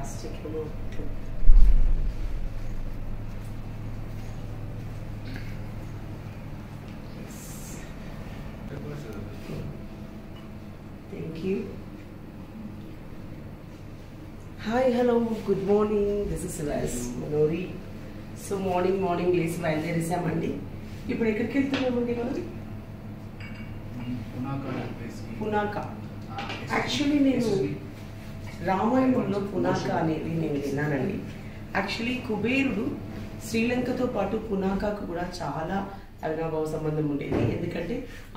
plastic remote. Yes. Thank you. Hi, hello, good morning. This is Ras Manori. So morning లేసి బయలుదేరేసామండి. ఇప్పుడు ఎక్కడికి వెళ్తున్నామండి మనం? పునాక. యాక్చువల్లీ నేను రామాయణంలో పునాక అనేది నేను విన్నానండి. యాక్చువల్లీ కుబేరుడు శ్రీలంకతో పాటు పునాకకు కూడా చాలా అవినాభావ సంబంధం ఉండేది. ఎందుకంటే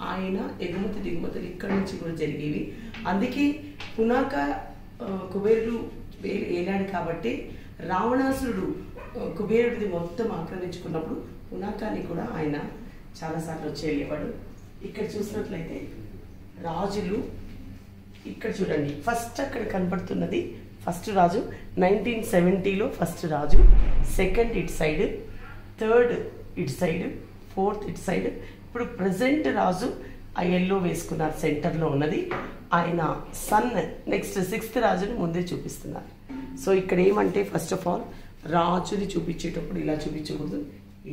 ఆయన ఎగుమతి దిగుమతులు ఇక్కడి నుంచి కూడా జరిగేవి. అందుకే పునాక కుబేరుడు ఏలాడు కాబట్టి రావణాసురుడు కుబేరుడిది మొత్తం ఆక్రమించుకున్నప్పుడు పునాకాన్ని కూడా ఆయన చాలాసార్లు వచ్చి వెళ్ళేవాడు. ఇక్కడ చూసినట్లయితే రాజులు ఇక్కడ చూడండి, ఫస్ట్ అక్కడ కనపడుతున్నది ఫస్ట్ రాజు 1970లో ఫస్ట్ రాజు, సెకండ్ ఇటు సైడ్, థర్డ్ ఇటు సైడ్, ఫోర్త్ ఇటు సైడ్. ఇప్పుడు ప్రజెంట్ రాజు ఆ ఎల్లో వేసుకున్నారు, సెంటర్లో ఉన్నది ఆయన సన్. నెక్స్ట్ సిక్స్త్ రాజుని ముందే చూపిస్తున్నారు. సో ఇక్కడ ఏమంటే ఫస్ట్ ఆఫ్ ఆల్ రాజుని చూపించేటప్పుడు ఇలా చూపించకూడదు,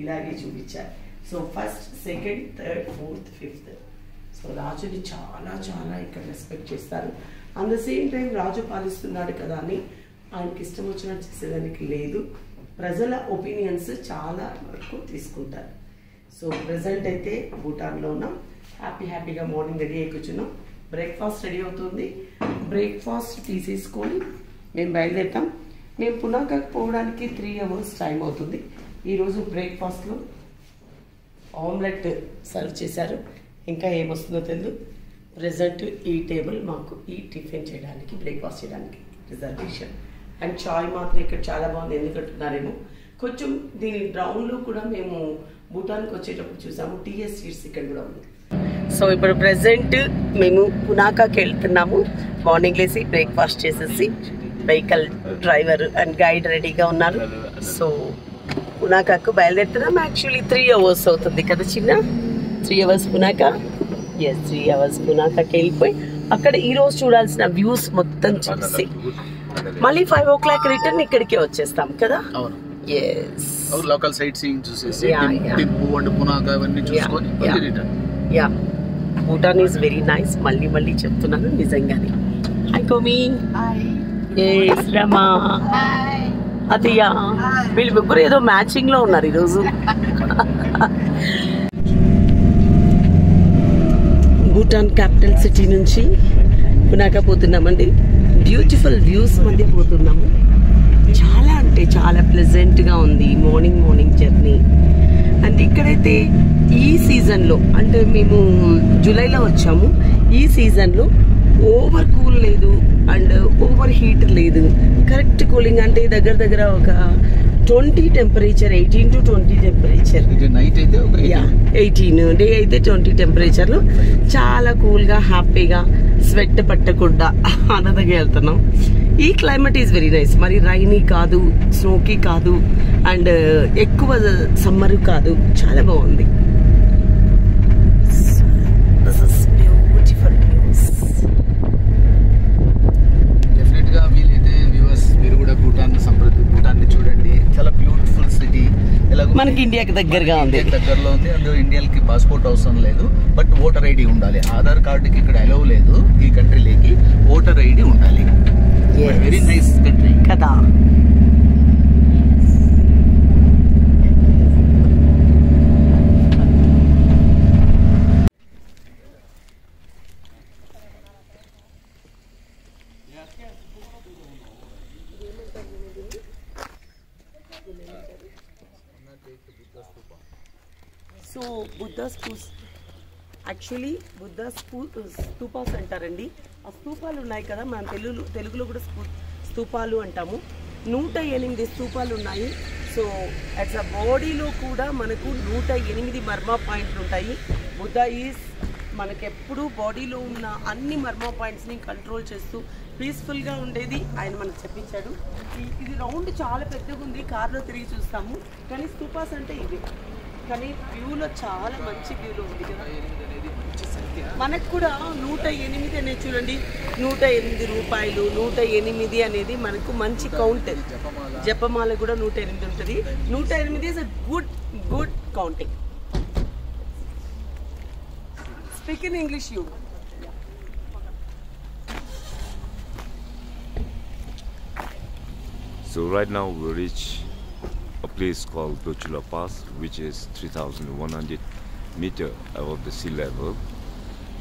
ఇలాగే చూపించాలి. So first, second, third, fourth, fifth. So రాజుని చాలా చాలా ఇక్కడ రెస్పెక్ట్ చేస్తారు. అట్ ద సేమ్ టైం రాజు పాలిస్తున్నాడు కదా అని ఆయనకి ఇష్టం వచ్చినట్టు చేసేదానికి లేదు. ప్రజల ఒపీనియన్స్ చాలా వరకు తీసుకుంటారు. సో ప్రజెంట్ అయితే భూటాన్లో ఉన్నాం. హ్యాపీగా మార్నింగ్ రెడీ అయి కూర్చున్నాం. బ్రేక్ఫాస్ట్ రెడీ అవుతుంది. బ్రేక్ఫాస్ట్ తీసేసుకొని మేము బయలుదేరుతాం. మేము పునాకకు పోవడానికి 3 hours టైం అవుతుంది. ఈరోజు బ్రేక్ఫాస్ట్లో ఆమ్లెట్ సర్వ్ చేశారు. ఇంకా ఏమొస్తుందో తెలియదు. ప్రెజెంట్ ఈ టేబుల్ మాకు ఈ టిఫిన్ చేయడానికి, బ్రేక్ఫాస్ట్ చేయడానికి రిజర్వేషన్. అండ్ చాయ్ మాత్రం ఇక్కడ చాలా బాగుంది. ఎందుకంటున్నారేమో కొంచెం దీని గ్రౌండ్లో కూడా మేము భూటాన్కి వచ్చేటప్పుడు చూసాము, టీఎస్ స్వీట్స్ ఇక్కడ కూడా ఉంది. సో ఇప్పుడు ప్రెజెంట్ మేము పునాకాకి వెళ్తున్నాము. మార్నింగ్ లేసి బ్రేక్ఫాస్ట్ చేసేసి వెహికల్ డ్రైవర్ అండ్ గైడ్ రెడీగా ఉన్నారు. సో పునాకాకు బయలుదేరుతున్నాం. యాక్చువల్లీ 3 hours అవుతుంది కదా చిన్న, 3 hours పునాక. ఎస్, 3 hours పునాకాకి వెళ్ళిపోయి అక్కడ ఈరోజు చూడాల్సిన వ్యూస్ మొత్తం చూసి మళ్ళీ 5 o'clock రిటర్న్ ఇక్కడికే వచ్చేస్తాం కదా. ఎస్, లోకల్ సైట్ సీయింగ్ చూసేసి టింపు అండ్ పునాక అవన్నీ చూసుకొని return. Yeah, Bhutan is very nice. మళ్ళీ చెప్తున్నాను నిజంగానే. హాయ్ కోమి. ఎస్ రమా. అతియా. వీళ్ళు ముగ్గురు ఏదో మ్యాచింగ్ లో ఉన్నారు ఈరోజు. భూటాన్ క్యాపిటల్ సిటీ నుంచి పునాక పోతున్నామండి. బ్యూటిఫుల్ వ్యూస్ మధ్య పోతున్నాము. చాలా అంటే చాలా ప్లెజెంట్గా ఉంది మార్నింగ్ జర్నీ. అండ్ ఇక్కడైతే ఈ సీజన్లో, అంటే మేము జూలైలో వచ్చాము, ఈ సీజన్లో ఓవర్ కూల్ లేదు అండ్ ఓవర్ హీట్ లేదు. కరెక్ట్ కూలింగ్, అంటే దగ్గర ఒక 20 టెంపరేచర్, 18 to 20 టెంపరేచర్. నైట్ అయితే 18, డే అయితే 20 టెంపరేచర్లో చాలా కూల్గా హ్యాపీగా స్వెట్ పట్టకుండా ఆనందంగా వెళ్తున్నాం. ఈ క్లైమేట్ ఈజ్ వెరీ నైస్. మరి రైనీ కాదు, స్నోకీ కాదు, అండ్ ఎక్కువ సమ్మర్ కాదు, చాలా బాగుంది. భూటాన్ని చూడండి, చాలా బ్యూటిఫుల్ సిటీ. మనకి ఇండియాకి దగ్గరగా ఉంది, దగ్గరలో ఉంది. అందులో ఇండియాకి పాస్పోర్ట్ అవసరం లేదు, బట్ ఓటర్ ఐడి ఉండాలి. ఆధార్ కార్డుకి ఇక్కడ అలౌ లేదు ఈ కంట్రీలోకి, ఓటర్ ఐడి ఉండాలి. వెరీ నైస్ కంట్రీ కదా. సో యాక్చువల్లీ బుద్ధ స్తూపాస్ అంటారండి. ఆ స్తూపాలు ఉన్నాయి కదా, మనం తెలుగులో కూడా స్తూపాలు అంటాము. 108 స్తూపాలు ఉన్నాయి. సో అట్స్ ఆ బాడీలో కూడా మనకు 108 మర్మ పాయింట్లు ఉంటాయి. బుద్ధ ఈజ్ మనకెప్పుడు బాడీలో ఉన్న అన్ని మర్మ పాయింట్స్ని కంట్రోల్ చేస్తూ పీస్ఫుల్గా ఉండేది ఆయన మనకు చెప్పించాడు. ఇది రౌండ్ చాలా పెద్దగా ఉంది, కార్లో తిరిగి చూస్తాము. కానీ స్తూపాస్ అంటే ఇవి కానీ వ్యూలో చాలా మంచి వ్యూలో ఉంది కదా. మనకు కూడా 108 అనేది చూడండి, 108 రూపాయలు, 108 అనేది మనకు మంచి కౌంట్. జపమాల కూడా 108 ఉంటుంది. 108 is a good counting. Speak in English you. So right now we reach a place called Dochula Pass, which is 3,100 meter above the sea level.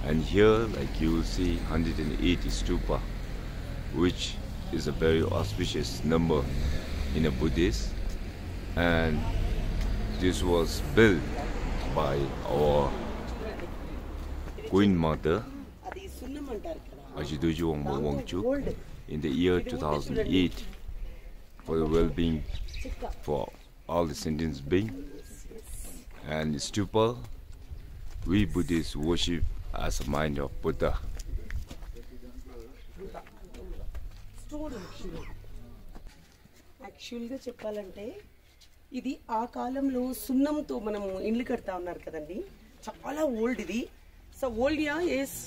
And here, like you will see, 180 stupa, which is a very auspicious number in a Buddhist. And this was built by our Queen Mother, Ajidoju Wangmo Wangchuk, in the year 2008, for the well-being for all the sentient beings. And stupa, we Buddhists worship as a mind of Buddha. యాక్చువల్గా చెప్పాలంటే ఇది ఆ కాలంలో సున్నంతో మనము ఇల్లు కడతా ఉన్నారు కదండి, చాలా ఓల్డ్ ఇది. So old yeah is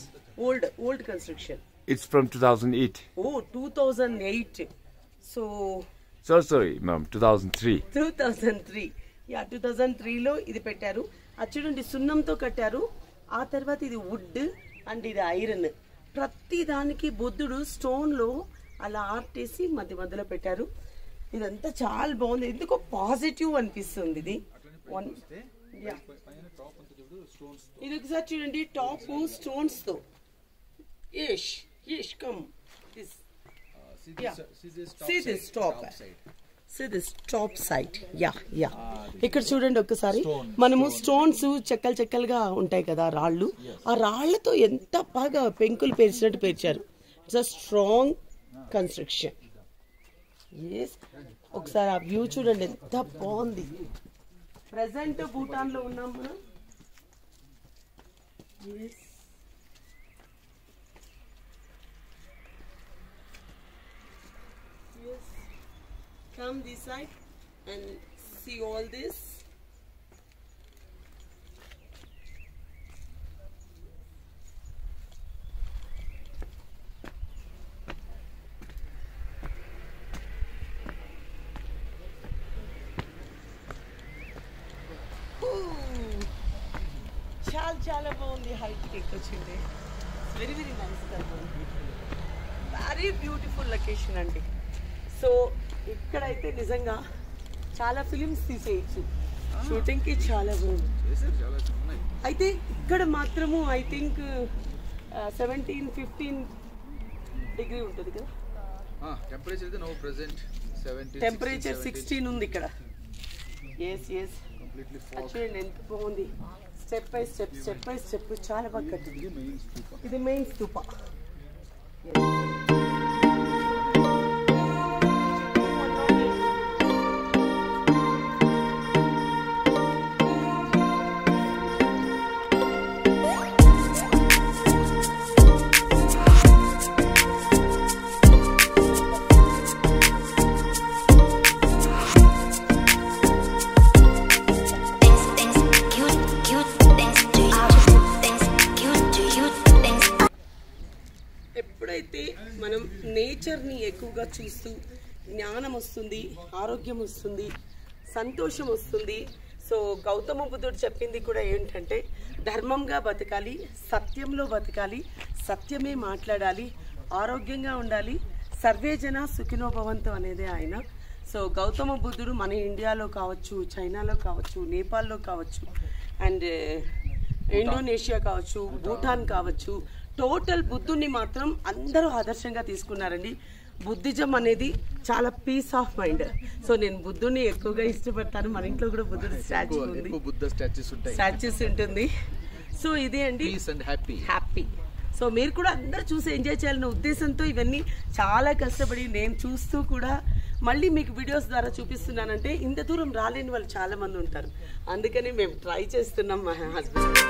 old construction. It's from 2008. Oh 2008. So Sorry, ma'am, 2003. 2003. Yeah 2003లో ఇది పెట్టారు. అది చూడండి, సున్నంతో కట్టారు. ఆ తర్వాత ఇది వుడ్ అండ్ ఇది ఐరన్. ప్రతి దానికి బుద్ధుడు స్టోన్లో అలా ఆర్ట్ వేసి మధ్యలో పెట్టారు. ఇదంతా చాలా బాగుంది. ఎందుకో పాజిటివ్ అనిపిస్తుంది ఇది. ఇది ఒకసారి చూడండి, టాప్ స్టోన్స్ తో. Come see this top side. Yeah. ఇక్కడ చూడండి ఒక్కసారి, మనము స్టోన్స్ చెక్కలుగా ఉంటాయి కదా, రాళ్ళు. ఆ రాళ్లతో ఎంత బాగా పెంకులు పేర్చినట్టు పేర్చారు. It's a strong construction. ఒకసారి ఆ వ్యూ చూడండి, ఎంత బాగుంది. ప్రెసెంట్ భూటాన్ లో ఉన్నాం మనం. Come this side and see all this. చాలా బాగుంది. హైట్ ఎక్కొచ్చింది. వెరీ నైస్ కదా, వెరీ బ్యూటిఫుల్ లొకేషన్ అండి. సో ఇక్కడైతే నిజంగా చాలా ఫిలిమ్స్ తీసేయచ్చు. షూటింగ్ కి చాలా బాగుంది. అయితే ఇక్కడ మాత్రము ఐ థింక్ 17-15 డిగ్రీ ఉంటుంది కదా. టెంపరేచర్ 16 ఉంది ఇక్కడ. చూడండి ఎంత బాగుంది. స్టెప్ బై స్టెప్ చాలా బాగా కట్టింది. ఇది మెయిన్ స్తూప. ఎప్పుడైతే మనం నేచర్ని ఎక్కువగా చూస్తూ జ్ఞానం వస్తుంది, ఆరోగ్యం వస్తుంది, సంతోషం వస్తుంది. సో గౌతమ బుద్ధుడు చెప్పింది కూడా ఏంటంటే ధర్మంగా బతకాలి, సత్యంలో బతకాలి, సత్యమే మాట్లాడాలి, ఆరోగ్యంగా ఉండాలి, సర్వేజన సుఖినో భవంతు అనేది ఆయన. సో గౌతమ బుద్ధుడు మన ఇండియాలో కావచ్చు, చైనాలో కావచ్చు, నేపాల్లో కావచ్చు, అండ్ ఇండోనేషియా కావచ్చు, భూటాన్ కావచ్చు, టోటల్ బుద్ధుని మాత్రం అందరూ ఆదర్శంగా తీసుకున్నారండి. బుద్ధిజం అనేది చాలా పీస్ ఆఫ్ మైండ్. సో నేను బుద్ధుని ఎక్కువగా ఇష్టపడతాను. మన ఇంట్లో కూడా బుద్ధుడు స్టాచ్యూస్ ఉంటుంది. సో ఇదే అండి హ్యాపీ. సో మీరు కూడా అందరూ చూసి ఎంజాయ్ చేయాలనే ఉద్దేశంతో ఇవన్నీ చాలా కష్టపడి నేను చూస్తూ కూడా మళ్ళీ మీకు వీడియోస్ ద్వారా చూపిస్తున్నానంటే ఇంత దూరం రాలేని వాళ్ళు చాలా మంది ఉంటారు. అందుకని మేము ట్రై చేస్తున్నాం మా husband.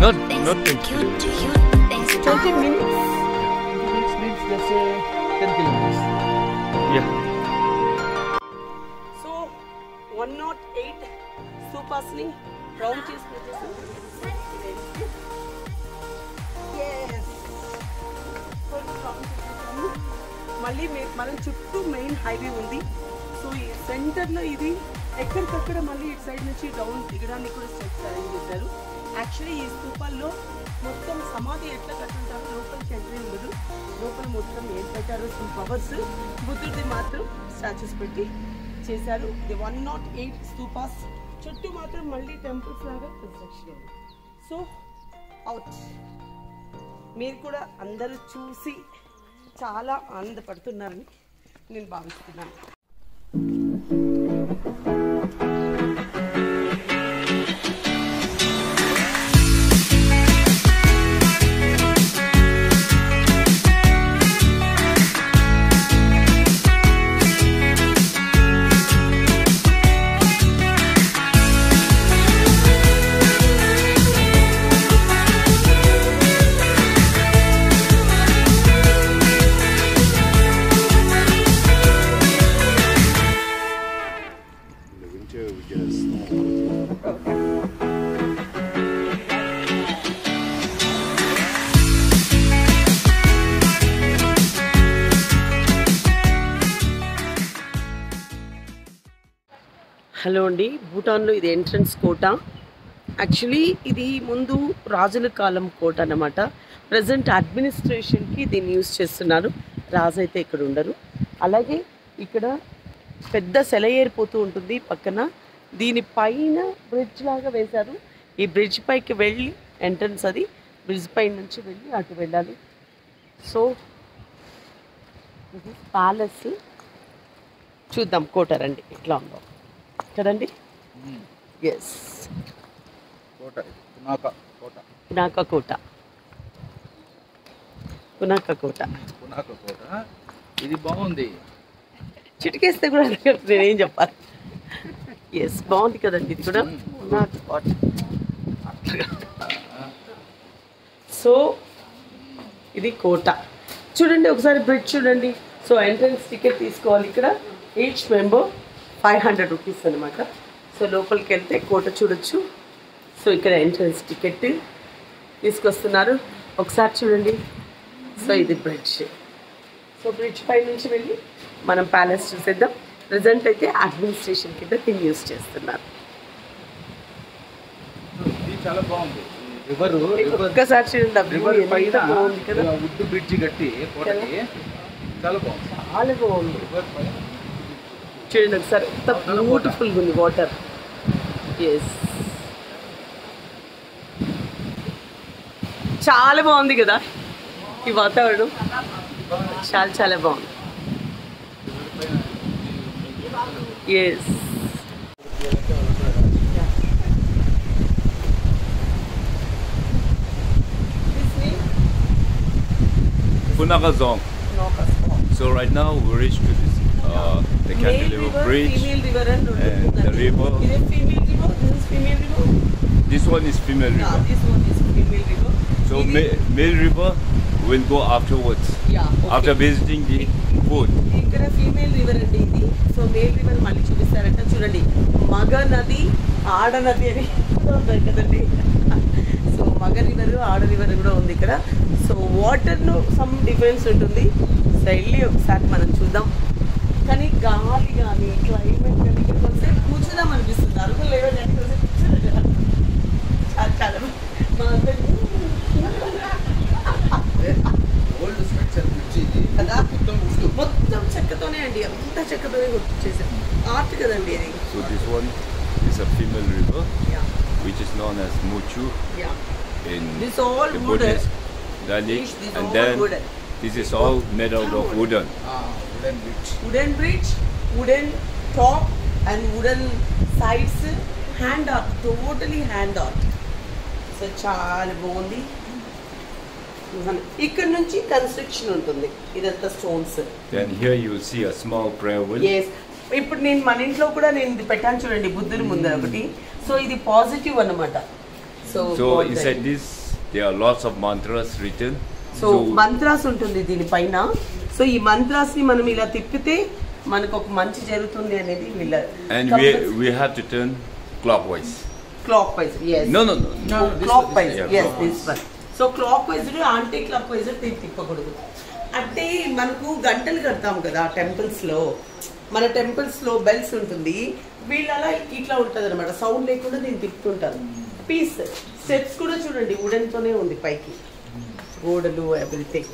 Not 20 minutes. Means let's say 10 kilometers. Yeah. So 108 stupas ni round చేసి మళ్ళీ మనం చుట్టూ మెయిన్ హైవే ఉంది. సో ఈ సెంటర్లో ఇది ఎక్కడికక్కడ మళ్ళీ ఇటు సైడ్ నుంచి డౌన్ దిగడానికి కూడా స్టెప్స్ అరేంజ్ చేశారు. యాక్చువల్లీ ఈ స్తూపాల్లో మొత్తం సమాధి ఎట్లా కట్టుంటారో లోపలికి ఎంట్రీ ఉండదు. లోపల మొత్తం ఏం పెట్టారో సమ్ పవర్స్ బుద్ధుడిది మాత్రం స్టాచ్యూస్ పెట్టి చేశారు. ది 108 స్తూపాస్ చుట్టూ మాత్రం మళ్ళీ టెంపుల్స్ లాగా కన్స్ట్రక్షన్ ఉంది. సో అవుట్ మీరు కూడా అందరూ చూసి చాలా ఆనందపడుతున్నారని నేను భావిస్తున్నాను. హలో అండి, భూటాన్లో ఇది ఎంట్రన్స్ కోట. యాక్చువల్లీ ఇది ముందు రాజుల కాలం కోట అన్నమాట. ప్రజెంట్ అడ్మినిస్ట్రేషన్కి దీన్ని యూజ్ చేస్తున్నారు. రాజు అయితే ఇక్కడ ఉండరు. అలాగే ఇక్కడ పెద్ద సెలయేరిపోతూ ఉంటుంది పక్కన. దీనిపైన బ్రిడ్జ్ లాగా వేశారు. ఈ బ్రిడ్జ్ పైకి వెళ్ళి ఎంట్రన్స్ అది. బ్రిడ్జ్ పై నుంచి వెళ్ళి అటు వెళ్ళాలి. సో ఇది ప్యాలెస్. చూద్దాం కోట రండి ఎట్లా ఉందో కదండి. ఎస్, పునాక కోట. ఇది బాగుంది. చిటికేస్తే కూడా నేనేం చెప్పాలి. ఎస్, బాగుంది కదండి ఇది కూడా పునాక కోట. సో ఇది కోట చూడండి. ఒకసారి బ్రిడ్జ్ చూడండి. సో ఎంట్రన్స్ టికెట్ తీసుకోవాలి. ఇక్కడ ఈచ్ మెంబర్ 500 రూపీస్ అనమాట. సో లోపలికి వెళ్తే కోట చూడొచ్చు. సో ఇక్కడ ఎంట్రన్స్ టికెట్ తీసుకొస్తున్నారు. ఒకసారి చూడండి. సో ఇది బ్రిడ్జ్. సో బ్రిడ్జ్ పై నుంచి వెళ్ళి మనం ప్యాలెస్ చూసేద్దాం. ప్రజెంట్ అయితే అడ్మినిస్ట్రేషన్ కింద దీన్ని యూజ్ చేస్తున్నారు. చాలా బాగుంది. ఒక్కసారి చూడండి. బాగుంది కదా, వుడ్ బ్రిడ్జ్ కట్టి కోటకి చాలా బాగుంది. చాలా బాగుంది చూడండి ఒకసారి. ఎంత బ్యూటిఫుల్గా ఉంది వాటర్. ఎస్, చాలా బాగుంది కదా ఈ వాతావరణం. చాలా చాలా బాగుంది. Yes, Punaka Zong. So right now we reached to this the Cantilever Bridge female river and the river. Is it female river? This is female river? This one is female Yeah, river. this one is female river. So male river will go afterwards. Yeah, okay. After visiting the food. ఇక్కడ female river అండి ఇది. So male river మళ్ళీ చూపిస్తారంట. చూడండి, మగ నది ఆడ నది అని ఉన్నాయి కదండి. సో మగ రివర్ ఆడ రివర్ కూడా ఉంది ఇక్కడ. సో వాటర్లో సమ్ డిఫరెన్స్ ఉంటుంది. సో వెళ్ళి ఒకసారి మనం చూద్దాం. కానీ గాలి కానీ క్లైమేట్ కానీ ఇక్కడికి వస్తే కూర్చుందాం అనిపిస్తుంది. అరుగులు లేవో కానీ చాలా చాలా మా అందరికి మొత్తం చెక్కతోనే అండి. అంత చెక్కతోనే గుర్తు చేశారు. ఆర్ట్ కదండి అది. So this one is a female river, Yeah, which is known as Muchu yeah. in This all the wooden. Buddhist lineage, This and all then wooden. this is all made out of wooden. Wooden bridge, wooden top and wooden sides. Hand art, totally hand art. సో చాలా బాగుంది. ఇక్కడ నుంచి construction ఉంటుంది. ఇదంతా stones. Then here you will see a small prayer wheel. Yes, ఇప్పుడు నేను మన ఇంట్లో కూడా నేను ఇది పెట్టాను చూడండి, బుద్ధుడి ముందర ఒకటి. సో ఇది పాజిటివ్ అన్నమాట. So inside this, there are lots of mantras written. So mantras ఉంటుంది దీనిపైన. సో ఈ మంత్రాస్ ని మనం ఇలా తిప్పితే మనకు ఒక మంచి జరుగుతుంది అనేది వీళ్ళ. And we have to turn clockwise. Clockwise, yes. No. Clockwise, yes, clockwise. this one. So clockwise anticlockwise తిప్పకూడదు. అంటే మనకు గంటలు కడతాం కదా టెంపుల్స్ లో, మన టెంపుల్స్ లో బెల్స్ ఉంటుంది, వీళ్ళు అలా ఇట్లా ఉంటుంది అనమాట, సౌండ్ లేకుండా దీన్ని తిప్పుతుంటారు. పీస్ స్టెప్స్ కూడా చూడండి వుడెన్ తోనే ఉంది పైకి, గోడలు everything.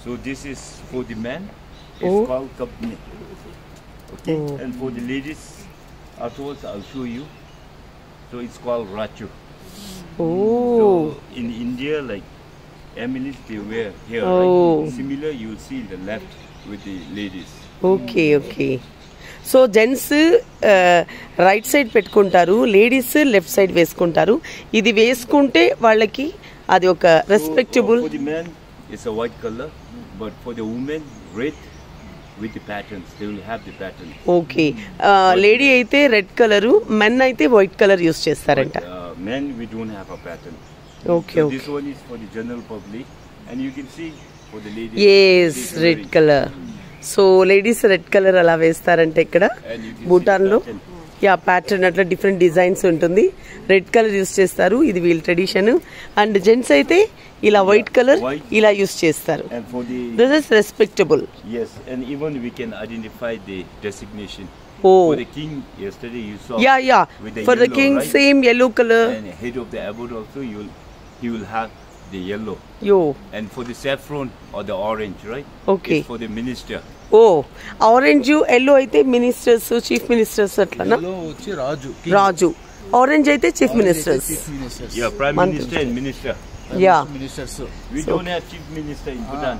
So this is for the men. It's called kapni. Okay. And for the ladies, afterwards I'll show you. So it's called rachu. So in India, like amulets they wear here. Right? Similar, you'll see the left with the ladies. Okay. So gents right side పెట్టుకుంటారు, ladies left side వేసుకుంటారు. ఇది వేసుకుంటే వాళ్ళకి అది ఒక respectable. For the men, it's a white color, but for the women, red with the patterns. They will have the pattern. Okay. Lady అయితే red colour, men అయితే white colour use చేస్తారంట. Men, we don't have a pattern. Okay. So this one is for the general public, and you can see for the ladies. Yes, red colour. So ladies red colour అలా వేస్తారంటే ఇక్కడ భూటాన్లో. Yeah, pattern అట్లా different designs ఉంటుంది, red colour use చేస్తారు, ఇది వీళ్ళ tradition. And gents అయితే ఇలా white colour ఇలా యూస్ చేస్తారు. This is respectable. Yes, and even we can identify the designation. Oh. For the king, yesterday you saw. Yeah. With the For the yellow, king, right? same yellow color. And head of the abbot also, he will have the yellow. Yo. And for the saffron or the orange, right? Okay. It's for the minister. Orange yellow అయితే ministers, chief ministers అట్లా. రాజు. Orange అయితే chief ministers. Yeah, prime minister and minister. Yeah. Ministers. We don't have chief minister in Bhutan.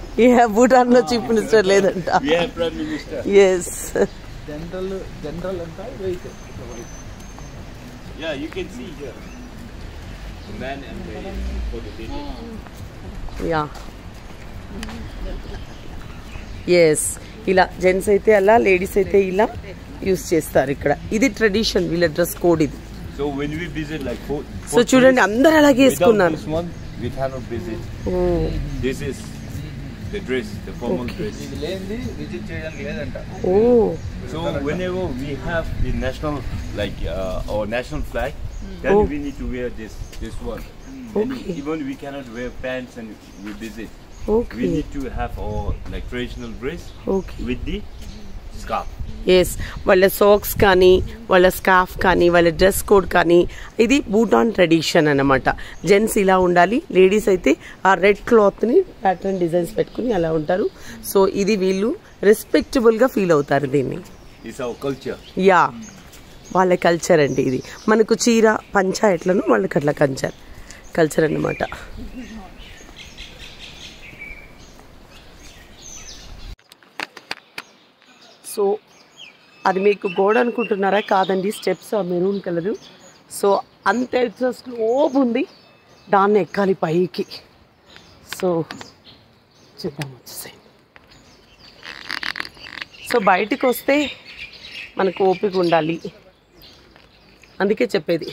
Bhutan లో chief minister లేదంట. We have prime minister. Yes. General and vehicle. Yeah, you can see here. The man and the for the lady. Yeah. Yes. ఇలా gents అయితే అలా, ladies అయితే ఇలా use చేస్తారు ఇక్కడ. ఇది ట్రెడిషన్, వీళ్ళ డ్రెస్ కోడ్ ఇది. So when we visit like so చూడండి అందరూ అలాగే వేసుకున్నారు. This one we cannot visit. This is the dress, the formal dress. So whenever we have the national, like our national flag, then we need to wear this one. And even we cannot wear pants and we visit. We need to have our like traditional dress with the scarf. Yes, వాళ్ళ socks కానీ వాళ్ళ scarf కానీ వాళ్ళ dress code కానీ ఇది Bhutan tradition అన్నమాట. Gents ఇలా ఉండాలి, లేడీస్ అయితే ఆ రెడ్ క్లాత్ని ప్యాటర్న్ డిజైన్స్ పెట్టుకుని అలా ఉంటారు. సో ఇది వీళ్ళు రెస్పెక్టబుల్గా ఫీల్ అవుతారు దీన్ని. It's our culture. యా, వాళ్ళ కల్చర్ అండి ఇది. మనకు చీర పంచ ఎట్లను వాళ్ళకి అట్లా కల్చర్ అన్నమాట. సో అది మీకు గోడ అనుకుంటున్నారా? కాదండి, స్టెప్స్ ఆ మెరూన్ కలరు. సో అంత స్లోప్ ఉంది, దాన్ని ఎక్కాలి పైకి. సో చూద్దాం వచ్చేసాయి. సో బయటికి వస్తే మనకు ఓపిక ఉండాలి, అందుకే చెప్పేది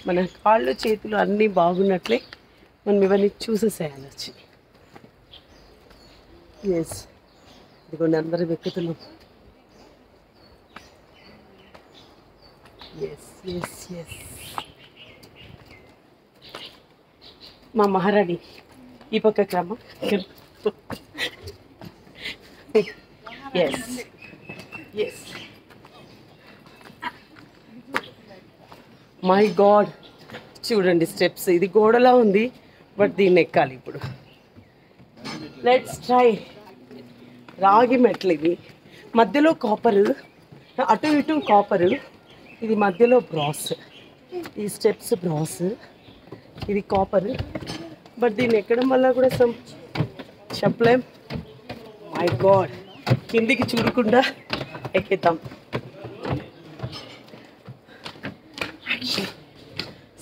మన కాళ్ళు చేతులు అన్నీ బాగున్నట్లే మనం ఇవన్నీ చూసేసేయాలి వచ్చి. ఎస్, ఇదిగోండి అందరూ ఎక్కుతున్నాం. ఎస్ మా మహారాణి ఈ పక్క క్రమం. ఎస్ మై గాడ్, చూడండి స్టెప్స్. ఇది గోడలా ఉంది, బట్ దీన్ని ఎక్కాలి ఇప్పుడు. Let's try. రాగి మెట్లు ఇవి, మధ్యలో కాపరు, అటు ఇటు కాపరు, ఇది మధ్యలో బ్రాస్, ఈ స్టెప్స్ బ్రాస్, ఇది కాపర్. బట్ దీన్ని ఎక్కడం వల్ల కూడా చెప్పలేం. మై గాడ్, కిందికి చూడకుండా ఎక్కేద్దాం.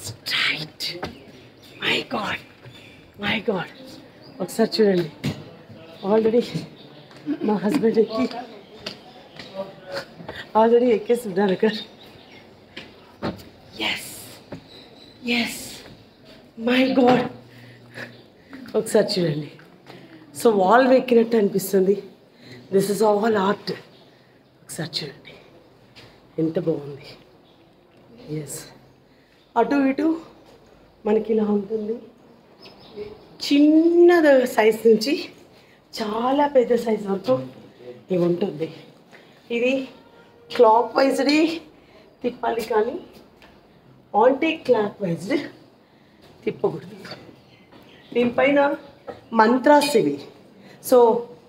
స్ట్రైట్. మై గాడ్, ఒకసారి చూడండి. ఆల్రెడీ మా హస్బెండ్ ఎక్కి ఆల్రెడీ ఎక్కేసి ఉన్నారు అక్కడ. ఎస్ ఎస్ మై గాడ్, ఒకసారి చూడండి. సో వాల్ ఎక్కినట్టు అనిపిస్తుంది. This is all art. ఒకసారి చూడండి ఎంత బాగుంది. ఎస్, అటు ఇటు మనకి ఇలా ఉంటుంది. చిన్న సైజ్ నుంచి చాలా పెద్ద సైజ్ వరకు ఇవి ఉంటుంది. ఇది క్లాక్ వైజ్డ్ తిప్పాలి కానీ యాంటీ క్లాక్ వైజ్డ్ తిప్పకూడదు. దీనిపైన మంత్రాస్ ఇవి. సో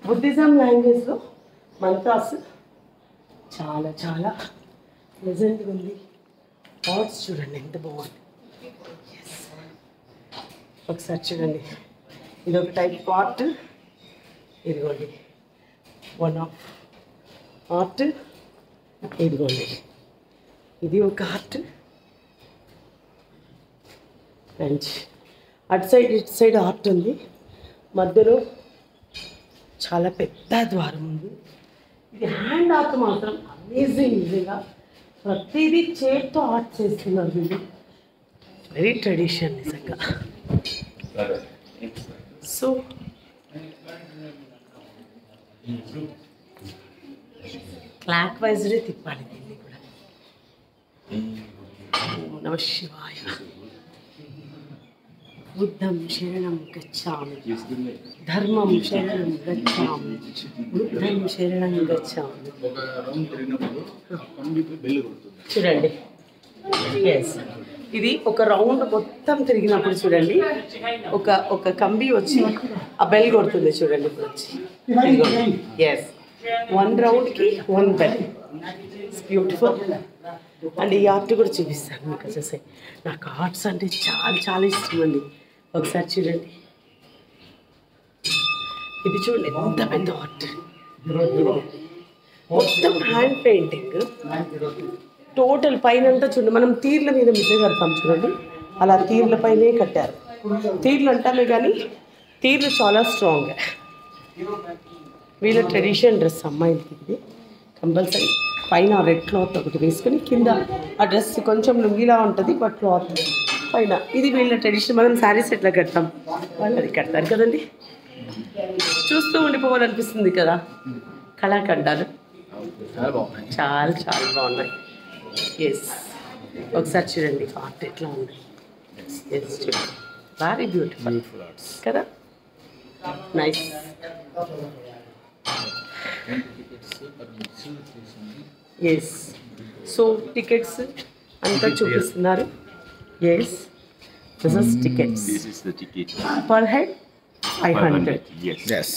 బుద్ధిజం లాంగ్వేజ్లో మంత్రాస్ చాలా చాలా ప్లెజెంట్గా ఉంది. ఆర్ట్స్ చూడండి ఎంత బాగుంది. ఒకసారి చూడండి, ఇది ఒక టైప్ ఆర్ట్. ఇదిగోండి వన్ ఆఫ్ ఆర్ట్. ఇదిగోండి ఇది ఒక ఆర్ట్. అండ్ అటు సైడ్ ఇటు సైడ్ ఆర్ట్ ఉంది. మధ్యలో చాలా పెద్ద ద్వారం ఉంది. ఇది హ్యాండ్ ఆర్ట్ మాత్రం అమేజింగ్. నిజంగా ప్రతిదీ చేతితో ఆర్ట్ చేస్తున్నారు వీళ్ళు. వెరీ ట్రెడిషన్ నిజంగా. సో క్లాక్ వైజ్డే తిప్పాలి దీన్ని కూడా. నమ శివాయ. బుద్ధం శరణం గచ్చామి, ధర్మం శరణం గచ్చామి, బుద్ధం శరణం గచ్చామి. చూడండి, ఎస్, ఇది ఒక రౌండ్ మొత్తం తిరిగినప్పుడు చూడండి ఒక కంబి వచ్చి ఆ బెల్ కొడుతుంది. చూడండి ఇప్పుడు వచ్చి. ఎస్, 1 రౌండ్కి 1 బెల్. It's beautiful. అండ్ ఈ ఆర్ట్ కూడా చూపిస్తాను మీకు వచ్చేసి. నాకు ఆర్ట్స్ అంటే చాలా చాలా ఇష్టం అండి. ఒకసారి చూడండి, ఇది చూడండి ఎంత పెద్ద ఆర్ట్. మొత్తం హ్యాండ్ పెయింటింగ్. టోటల్ పైన అంతా చూడండి, మనం తీర్ల మీద మిద్దె కడతాం చూడండి, అలా తీర్ల పైనే కట్టారు. తీర్లు అంటామే కానీ తీర్లు చాలా స్ట్రాంగ్. వీళ్ళ ట్రెడిషన్ డ్రెస్ అమ్మాయిలకి ఇది కంపల్సరీ. పైన రెడ్ క్లాత్ ఒకటి వేసుకొని కింద ఆ డ్రెస్ కొంచెం లుంగిలా ఉంటుంది, బట్ క్లాత్ పైన. ఇది వీళ్ళ ట్రెడిషన్. మనం శారీస్ ఎట్లా కడతాం వాళ్ళు అది కడతారు కదండి. చూస్తూ ఉండిపోవాలనిపిస్తుంది కదా కళాఖండాలు. చాలా చాలా బాగున్నాయి. ఎస్, ఒకసారి చూడండి ఆర్ట్ ఎట్లా ఉంది. ఎస్, చూడండి వెరీ బ్యూటిఫుల్ కదా. నైస్. ఎస్, సో టికెట్స్ అంతా చూపిస్తున్నారు. Yes, this is tickets. This is the ticket. Per head 500. Yes. Yes.